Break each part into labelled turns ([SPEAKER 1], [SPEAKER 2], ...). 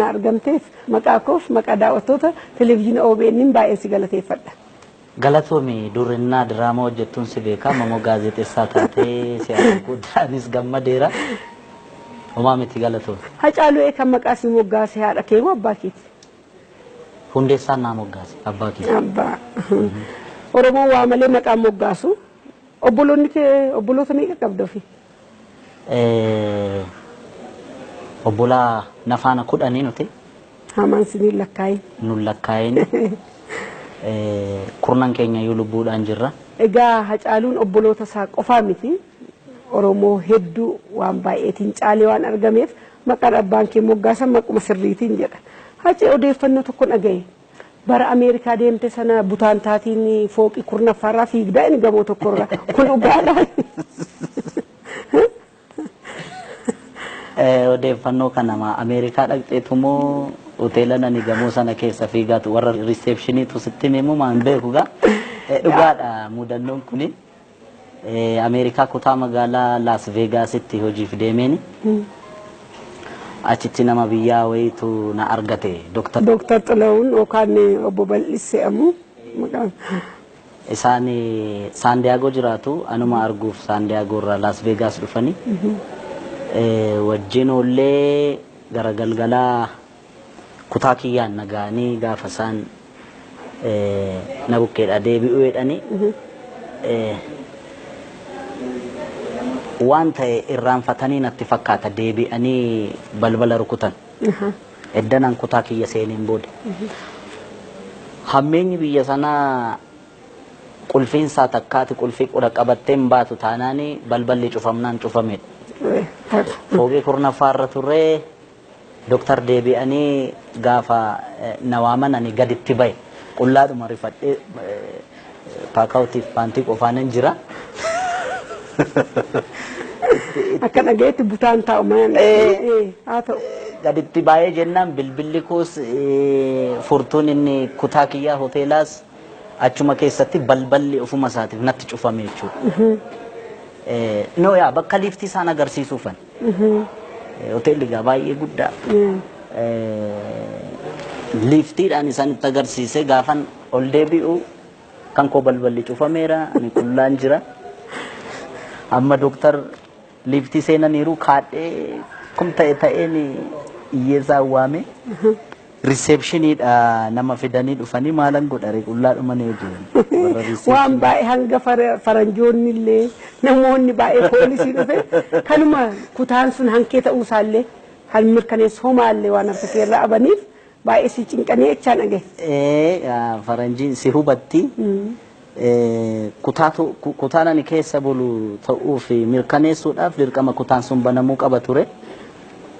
[SPEAKER 1] waan argamteef maqaa koof maqaa daawwattoota televezyiina OBN baay'ee si galateeffadha.
[SPEAKER 2] Galatoomi durrinnaa diraamaa hojjettuun si beekaa mamoo gaazexeessaa taatee siyaasa guddaanis gammadeera. Homaa miti galatoomi.
[SPEAKER 1] Hacaaluu kan maqaa si moggaase haadha kee moo abbaa keeti?
[SPEAKER 2] Hundeessaan naa moggaase abbaa keeti.
[SPEAKER 1] Abbaa. Oromoon waa malee maqaa moggaasu. Obboloonni kee obboloota meeqa qabda ofii?
[SPEAKER 2] Obbolaa nafaana 10 nuti.
[SPEAKER 1] Hamaan siniin lakkaayin.
[SPEAKER 2] Nun lakkaayin. Kurnan keenya yoo lubbuudhaan jirra.
[SPEAKER 1] Egaa Hacaaluun obboloota isaa qofaa miti. Oromoo hedduu waan baay'eetiin caalee waan argameef maqaan abbaan kee moggaasan maquma sirriitiin jedha. Hacee odeeffannoo tokko dhagaye. Bara Ameerikaa deemte sana butaan taatiin fooqii kurnaffaarraa fiigdaa inni gamoo tokkorra kun dhugaadha.
[SPEAKER 2] Odeeffannoo kanama Ameerikaa dhaqxeetu moo hoteela nani gamoo sana keessa fiigaatu warra riseepshiniitu sitti himu maan beeku gaa dhugaadha mudannoon kuni. Ameerikaa kutaa magaalaa Las Vegaasitti hojiif deemeeni. Achitti nama biyyaa wayitu na argate Dr.
[SPEAKER 1] Xilawun yookaan obbo Bal'isee ammoo maqaan.
[SPEAKER 2] Isaan San Diego jiraatu anuma arguuf San Diego irraa Las Vegas dhufanii. Wajjin ollee gara galgalaa kutaa kiyyaan nagaanii gaafa isaan na bukkeedha deebi'uu jedhanii. Waan ta'e irraanfatanii natti fakkaata deebi'anii balbala rukutan. Eddanan kutaa kiyya seeniin booda. Hammeenyi biyya sanaa qulfiinsaa takkaati qulfii qudha qabatteen baatu taanaanii balballi cufamnaan cufamedha. Fooqii kurnaffaarra turree Dr. deebi'anii gaafa na waamananii gaditti bahe qullaadhuma rifadhee paakaawutiif paantii qofaanin jira.
[SPEAKER 1] Akka dhageetti butaan taa'u maan haa ta'u.
[SPEAKER 2] Gaditti baay'ee jennaan bilbilli koos furtuun inni kutaa kiyyaa hoteelaas achuma keessatti balballi ofuma isaatiif natti cufame jechuudha. No yaa bakka liiftii isaan agarsiisuufan. Hoteelli gaa baay'ee guddaa. Liiftiidhaan isaan itti agarsiise gaafan ol deebi'u kan koo balballi cufameera ani qullaan jira. Amma Dr. liiftii seenaniiru kaadhee kum ta'een iyyeessaa waame. Receptioniidha nama fidanii dhufanii maalan godhare qullaadhuma nee jiru.
[SPEAKER 1] Waan baay'ee hanga faranjoonni illee namoonni baay'ee poolisii dhufe kanuma kutaan sun hankee ta'uu isaallee kan mirkaneessu homaallee waan harka keerra abaniif baay'ee si cinqanii jechaan dhagaye.
[SPEAKER 2] Faranjiin si hubatti. Kutaan ani keessa bulu ta'uu fi mirkaneessuudhaaf dirqama kutaan sun banamuu qaba ture.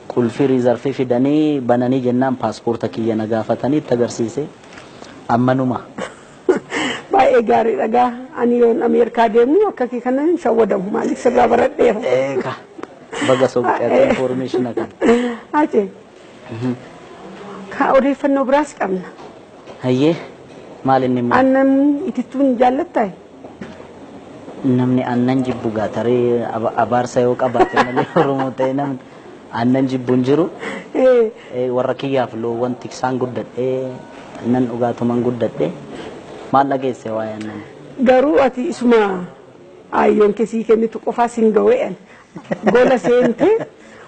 [SPEAKER 2] Qulfii riizarfii fidanii bananii jennaan paaspoorta kiyya na gaafatanii itti agarsiise ammanuma.
[SPEAKER 1] Baay'ee gaarii dhagaa ani yoon Ameerikaa deemu akka kee kana hin shawwadamu maaliif sirraa baradheera.
[SPEAKER 2] Baga soqxee information kan.
[SPEAKER 1] Ate. Ka odeeffannoo biraas qabna.
[SPEAKER 2] Hayyee maal inni immoo?
[SPEAKER 1] Aannan itittuun jaallattaay?
[SPEAKER 2] Namni aannan jibbu gaataree abaarsa yoo qabaate malee Oromoo ta'e namni aannan jibbuun jiru. Warra kiyyaaf loowwan tiksaan guddadhee aannan dhugaatuman guddadhee maal dhageesse waa'ee aannan?
[SPEAKER 1] Garuu ati isuma ayyoon keessii kennitu qofaa siin ga'een gola seente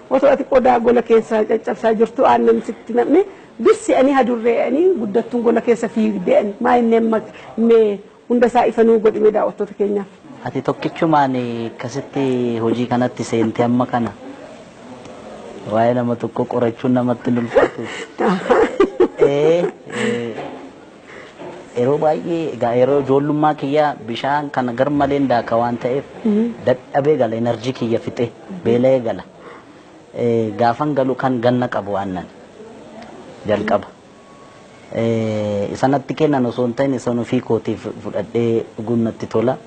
[SPEAKER 1] otoo ati qodaa gola keessaa caccabsaa jirtu aannan sitti namne bissi ani hadurree'anii guddattuun gola keessa fiigde'an maa inni hunda isaa ifanuu godhime daawwattoota keenyaaf.
[SPEAKER 2] Ati tokkichumaan akkasitti hojii kanatti seente amma kana waa'ee nama tokko qorachuun namatti ulfaatu. Yeroo baay'ee egaa yeroo ijoollummaa kiyyaa bishaan kana gar malee daaka waan ta'eef dadhabee gala enerjii kiyya fixe beela'ee gala. Gaafan galu kan ganna qabu aannan jalqaba. Isanatti kennan osoo hin ta'in isan ofii kootiif fudhadhee dhuguun natti tola.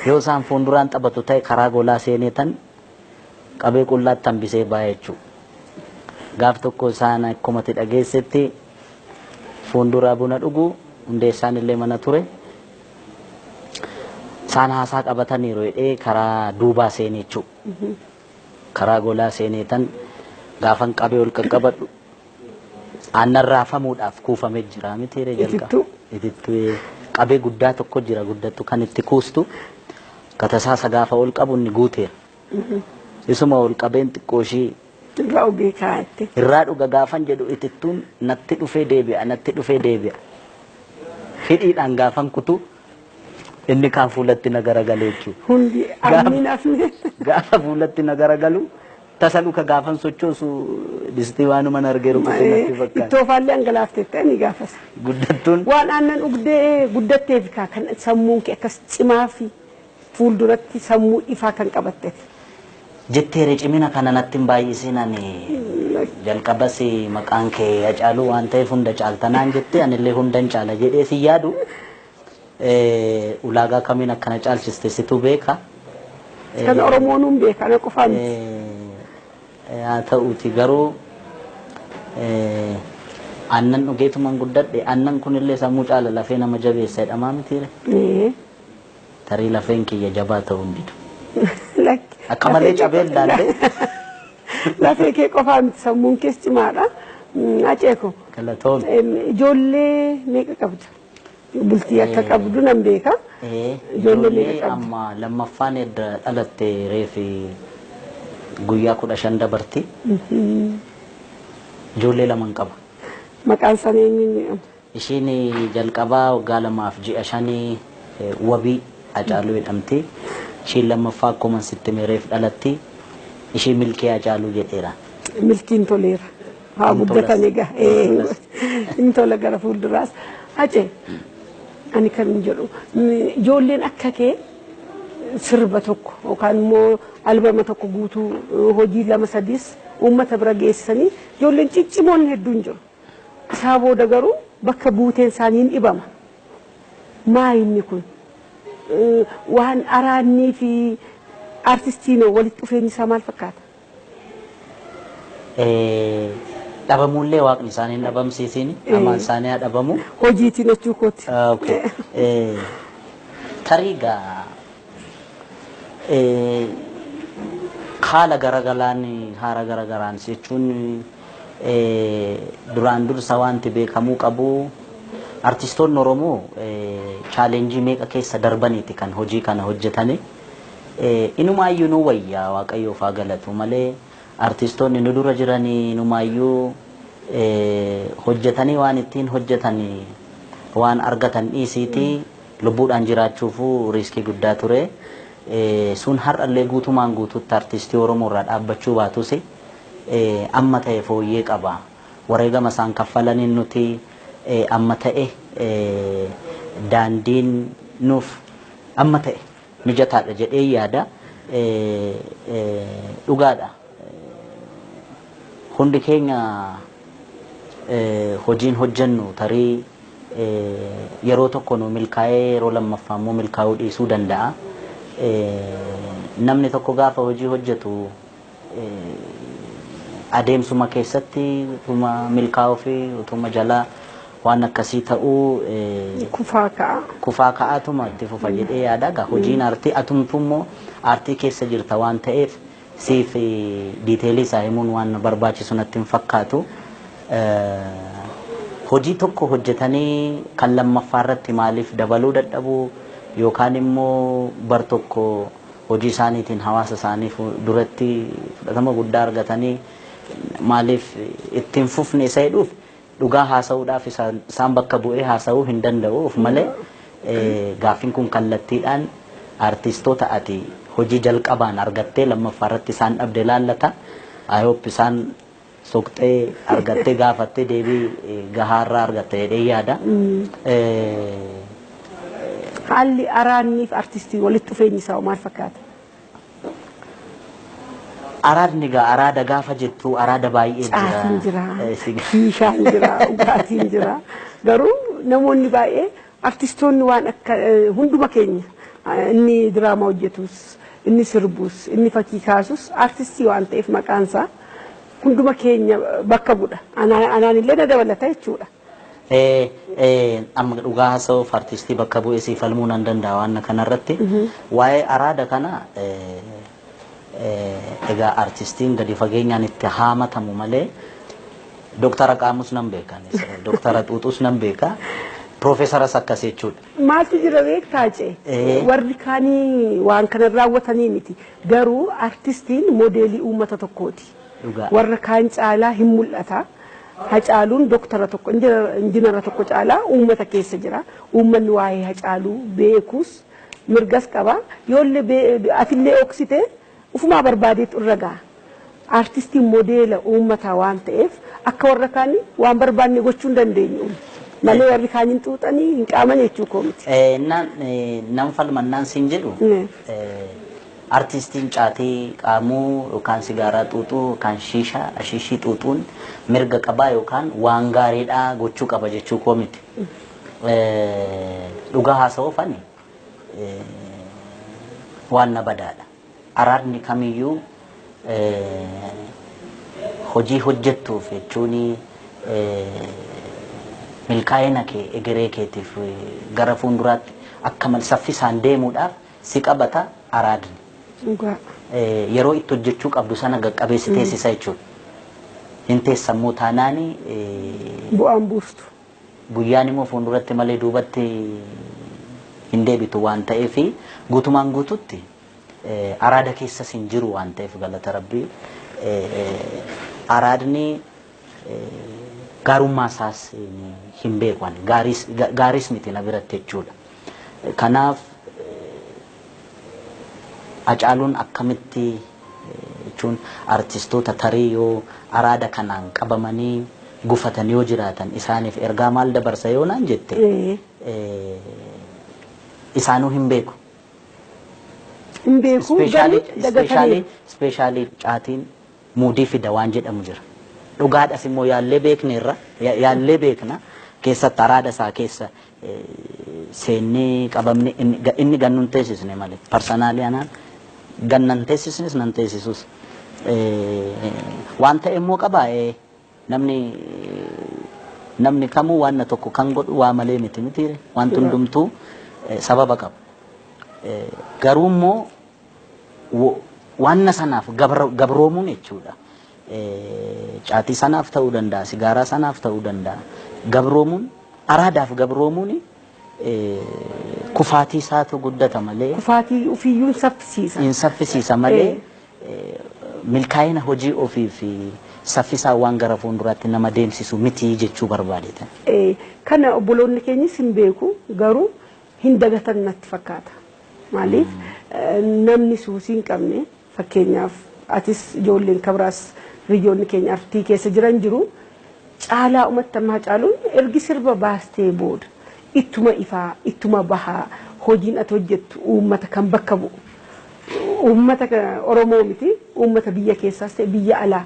[SPEAKER 2] Yoo isaan fuulduraan taphatu ta'e karaa golaa seeneetan qabee qullaatti hambisee baay'ee jechuudha. Gaaf tokko isaan akkuma dhageessetti fuulduraa buna dhugu hundeessaan illee mana ture. Isaan haasaa qabataniiru jedhee karaa duubaa seenee jechuudha. Karaa golaa seeneetan gaafan qabee ol qaqqabadhu Aannan raafamuudhaaf kuufamee jira miti jalqaba. Itittuu qabee guddaa tokko jira guddattu kan itti kuustu katasaasa gaafa ol qabu inni guuteera. Isuma ol qabeen xiqqoo ishii
[SPEAKER 1] irraa ogee kaa'atte.
[SPEAKER 2] Irraa dhuga gaafan jedhu itittuun natti dhufee deebi'a. Hidhiidhaan gaafan kutu inni kaan fuulatti na garagalee jechuudha.
[SPEAKER 1] Hundi amni nafne.
[SPEAKER 2] Gaafa fuulatti na garagalu tasa luka gaafan sochoosu distii waanuma argeeru kutee natti fakkaata.
[SPEAKER 1] Ittoo faallee angalaafteetta ni gaafas.
[SPEAKER 2] Guddattuun
[SPEAKER 1] waan aannan guddatteef kan sammuun kee akkas cimaa fi fuulduratti sammuu ifaa kan qabatte.
[SPEAKER 2] Jetteere cimina kana natti hin baay'isin ani jalqabas maqaan kee Hacaaluu waan ta'eef hunda caaltanaan jette anillee hundan caala jedhee si yaadu ulaagaa kamiin akkana caalchiste situ beeka.
[SPEAKER 1] Kan Oromoonuun beeka na qofaa miti.
[SPEAKER 2] Haa ta'uuti garuu aannan dhugeetumaan guddadhe aannan kunillee sammuu caala lafee nama jabeessa jedhamaa mitiire. Tarii lafeen kiyya jabaa ta'uu hin didu. Akka malee cabee ilaalle.
[SPEAKER 1] Lafee kee qofaa miti sammuun kees cimaadha. Aceeko.
[SPEAKER 2] Galatoon.
[SPEAKER 1] Ijoollee meeqa qabda? Bultii akka qabdu nan beeka.
[SPEAKER 2] Ijoollee meeqa qabda? Amma lammaffaan edda dhalatte reefi guyyaa 15 dabarti. Ijoollee laman qaba.
[SPEAKER 1] Maqaan isaanii eenyuun?
[SPEAKER 2] Ishiin jalqabaa waggaa 2.5 wabii Hacaaluu jedhamti. Ishiin lammaffaa akkuma sitti reef dhalatti. Ishiin milkee Hacaaluu jedheera.
[SPEAKER 1] Milkiin toleera. Haa guddatan egaa. Inni tola gara fuulduraas. Hacee ani kan jedhu ijoolleen akka kee sirba tokko yookaan immoo albama tokko guutuu hojii 2-3 uummata bira geessanii ijoolleen ciccimoon hedduun jiru. Isaa booda garuu bakka buuteen isaanii dhibama. Maa inni kun waan araannii fi artistiin walitti dhufeenyi isaa maal fakkaata?
[SPEAKER 2] Dhabamullee waaqni isaanii hin dhabamsiisin amaan isaanii haa dhabamu.
[SPEAKER 1] Hojiitiin jechuu kooti.
[SPEAKER 2] Tariigaa haala garagaraan jechuun duraan dursa wanti beekamuu qabu artistoonni Oromoo chaalenjii meeqa keessa darbaniiti kan hojii kana hojjetani. Inumaayyuu nu wayyaa Waaqayyoof haa galatu malee artistoonni nu dura jiranii inumaayyuu hojjetanii waan ittiin hojjetanii waan argatan dhiisiiti lubbuudhaan jiraachuufuu riiskii guddaa ture. Sun har'allee guutumaan guutuutti artistii Oromoo irraa dhaabbachuu baatus amma ta'e fooyyee qaba. Wareegama isaan kaffalaniin nuti amma ta'e daandiin nuuf amma ta'e mijataadha jedhee yaada. Dhugaadha. Hundi keenya hojiin hojjennu tarii yeroo tokko nu milkaa'ee yeroo lammaffaa immoo milkaa'uu dhiisuu danda'a. Namni tokko gaafa hojii hojjetu adeemsuma keessatti utuma milkaa'uu fi utuma jalaa waan akkasii ta'uu kufaa ka'aatuma itti fufa jedhee yaada. Hojiin aartii atumtu immoo aartii keessa jirta waan ta'eef siif diiteelii isaa himuun waan barbaachisu natti hin fakkaatu. Hojii tokko hojjetanii kan lammaffaa irratti maaliif dabaluu dadhabuu yookaan immoo bar tokko hojii isaaniitiin hawaasa isaaniif duratti fudhatama guddaa argatanii maaliif ittiin fufne isa jedhuuf dhugaa haasa'uudhaaf isaan bakka bu'ee haasa'uu hin danda'uuf malee gaaffiin kun kallattiidhaan artistoota ati hojii jalqabaan argattee lammaffaa irratti isaan dhabde laallata. I hope isaan soqxee argattee gaafattee deebii gahaarraa argatte jedhee yaada.
[SPEAKER 1] Haalli araanniif artistii walitti dhufeenyi isaa maal fakkaata?
[SPEAKER 2] Araadni gaa araada gaafa jettu araada baay'ee jira.
[SPEAKER 1] Caatiin jira, fiishaan jira, dhugaatiin jira. Garuu namoonni baay'ee artistoonni waan akka hunduma keenya inni diraamaa hojjetus, inni sirbus, inni fakkii kaasus artistii waan ta'eef maqaan isaa hunduma keenya bakka bu'a. Anaan illee na dabalata jechuudha. Amma dhugaa haasa'uuf artistii bakka bu'ee siif falmuu nan danda'a waan kanarratti. Waa'ee araada kana egaa artistiin gadi fageenyaan itti haamatamu malee
[SPEAKER 2] Doktora Qaamus nan beeka. Doktora Xuuxus nan beeka. Profeesara Sakkas jechuudha.
[SPEAKER 1] Maaltu jira beektaa jee? Warri kaanii waan kana raawwatanii miti. Garuu artistiin moodeelii uummata tokkooti. Warra kaan caalaa hin mul'ata. Hacaaluun doktora tokko injiinara tokko caalaa uummata keessa jira. Uummanni waa'ee Hacaaluu beekus mirgas qaba. Yoollee atillee oksite ufumaa barbaadeetu irra ga'a. Artistiin moodeela uummataa waan ta'eef akka warra kaanii waan barbaanne gochuu hin dandeenyu. Malee warri kaaniin xuuxanii hin qaaman jechuu koo miti.
[SPEAKER 2] Nan falmannaan siin jedhu artistiin caatee qaamuu yookaan sigaaraa xuuxuu yookaan shiishii xuuxuun mirga qabaa yookaan waan gaariidhaa gochuu qaba jechuu koo miti. Dhugaa haasa'uufani waan na badaadha. Araadni kamiyyuu hojii hojjettuuf jechuun milkaa'ina kee egeree keetiif gara fuulduraatti akka mal saffisaan deemuudhaaf si qabata araadni. Yeroo itti hojjechuu qabdu sana qaqqabeessi teessisa jechuudha. Hin teessamuu taanaani
[SPEAKER 1] bu'aan buustu.
[SPEAKER 2] Guyyaan immoo fuulduratti malee duubatti hin deebitu waan ta'eef guutumaan guututti araada keessas hin jiru waan ta'eef galata Rabbii. Araadni gaarummaa isaas hin beekan gaaris miti na biratti jechuudha. Kanaaf Hacaaluun akkamitti jechuun artistoota tarii yoo araada kanaan qabamanii gufatan yoo jiraatan isaaniif ergaa maal dabarsa yoo naan jette isaanuu hin beeku.
[SPEAKER 1] Hin beeku
[SPEAKER 2] Speeshaalii caatiin muudii fida waan jedhamu jira. Dhugaadhas immoo yaallee beekna keessatti araada isaa keessa seennee qabamne inni gannuun teessisne malee parsanaalii anaan gannan teessisnis nan teessisus waan ta'e immoo qabaa namni kamuu waan tokko kan godhu waa malee miti waan hundumtuu sababa qaba. Garuu immoo waan sanaaf gabroomuun jechuudha. Caatii sanaaf ta'uu danda'a, sigaaraa sanaaf ta'uu danda'a. Gabroomuun araadaaf gabroomuun kufaatii isaatu guddata malee.
[SPEAKER 1] Kufaatii ofiiyyuu
[SPEAKER 2] hin saffisiisa malee milkaa'ina hojii ofii fi saffisaa waan gara fuulduraatti nama deemsisu miti jechuu barbaadetan.
[SPEAKER 1] Kana obboloonni keenyis hin beeku garuu hin dagatan natti fakkaata. Maaliif namni suusii hin qabne fakkeenyaaf atis ijoolleen kabraas biyyoonni keenya artii keessa jiran jiru caalaa uummatammaa Hacaaluun ergi sirba baastee booda ittuma ifaa ittuma bahaa hojiin ati hojjettu uummata kan bakka bu'u uummata Oromoo miti uummata biyya keessaas ta'e biyya alaa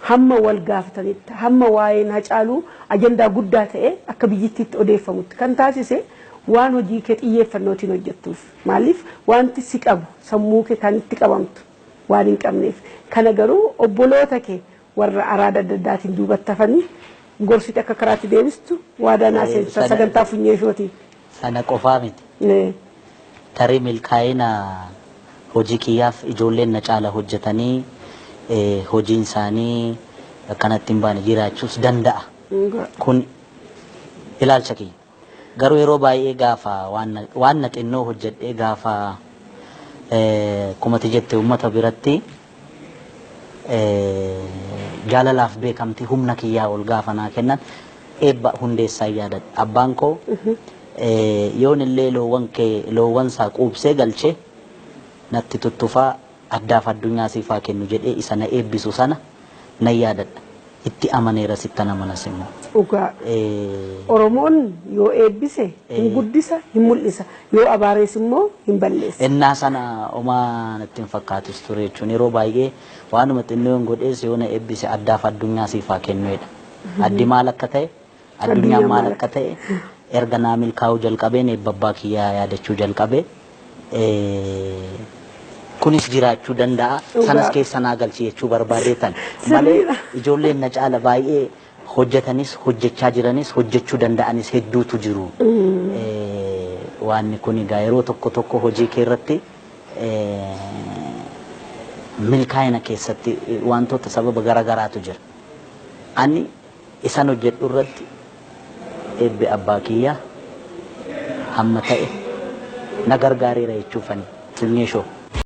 [SPEAKER 1] hamma wal gaafatanitti hamma waa'een Hacaaluu ajandaa guddaa ta'e akka biyyittiitti odeeffamutti kan taasise waan hojii kee xiyyeeffannootiin hojjettuuf maaliif wanti si qabu sammuu kee kan itti qabamtu waan hin qabneef kana garuu obboloota kee warra araada adda addaatiin duubatti hafanii gorsite akka karaatti deebistu waadaa seensa sagantaa funyeeshooti.
[SPEAKER 2] Sana qofaa miti. Tarii milkaa'ina hojii kiyyaaf ijoolleen na caala hojjetanii hojiin isaanii akkanatti hin baane jiraachuus danda'a. Kun ilaalcha kiyya. Garuu yeroo baay'ee gaafa waan na xinnoo hojjedhee gaafa kumati jette uummata biratti jaalalaaf beekamtii humna kiyyaa ol gaafa naa kennan eebba hundeessaa yaadadha. Abbaan koo yoon illee loowwan isaa quubsee galchee natti tuttufaa addaaf addunyaa siifaa kennu jedhee isa na eebbisu sana nan yaadadha. Itti amaneera sitta namanas immoo.
[SPEAKER 1] Dhugaa. Oromoon yoo eebbise hin guddisa hin mul'isa yoo abaarees immoo hin balleessa.
[SPEAKER 2] Innaa sana omaa natti hin fakkaatus ture jechuun yeroo baay'ee waanuma xinnoo hin godhees yoo na eebbise addaaf addunyaa siifaa kennuudha. Addi maal akka ta'e addunyaan maal akka ta'e erga naa milkaa'uu jalqabeen eebbabbaa kiyyaa yaadachuu jalqabee kunis jiraachuu danda'a sanas keessa naa galchi jechuu barbaadeetan malee ijoolleen na caala baay'ee hojjetanis hojjechaa jiranis hojjechuu danda'anis hedduutu jiru. Waan kun egaa yeroo tokko hojii kee irratti milkaa'ina keessatti wantoota sababa garagaraatu jira. Ani isan hojjedhu irratti eebbi abbaa kiyyaa hamma ta'e na gargaareera jechuufani Silnyee Shoo.